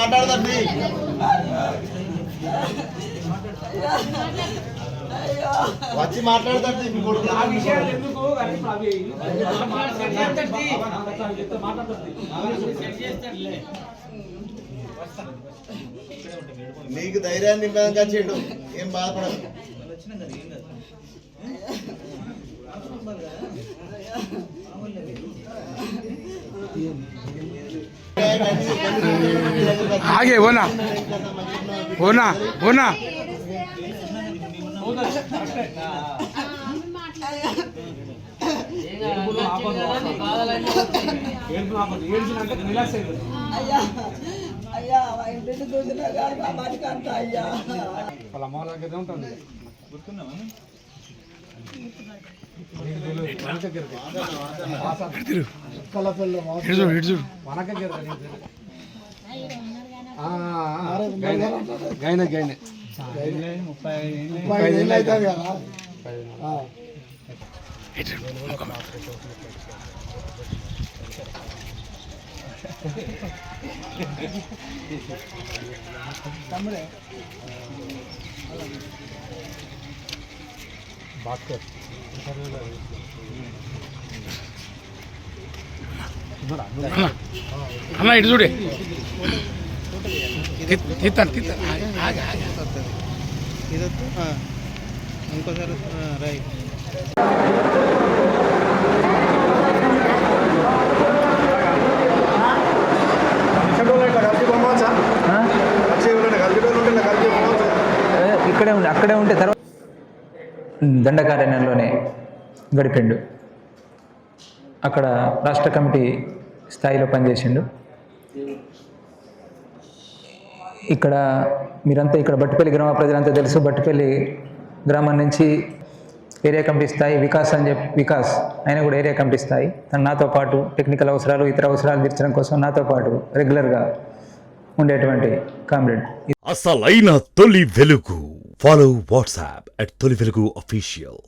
మాట్లాడదండి. వచ్చి మాట్లాడదండి. నీకు ధైర్యాన్ని నింపడానికి వచ్చిండు, ఏం బాధపడదు. आगे होना होना होना అన్న ఇటు చూడే తీస్తాను ఇంకోసారి రైట్. అక్కడే ఉంటే తర్వాత దండకారణ్యంలోనే గడిపిండు. అక్కడ రాష్ట్ర కమిటీ స్థాయిలో పనిచేసిండు. ఇక్కడ మీరంతా ఇక్కడ బట్టిపల్లి గ్రామ ప్రజలంతా తెలుసు. బట్టిపల్లి గ్రామం నుంచి ఏరియా కమిటీ స్థాయి వికాస్ ఆయన కూడా ఏరియా కమిటీ స్థాయి. తను నాతో పాటు టెక్నికల్ అవసరాలు ఇతర అవసరాలు తీర్చడం కోసం నాతో పాటు రెగ్యులర్గా ఉండేటువంటి కామ్రేడ్. అసలైన తొలి వెలుగు. ఫాలో వాట్సాప్ @తొలి వెలుగు official.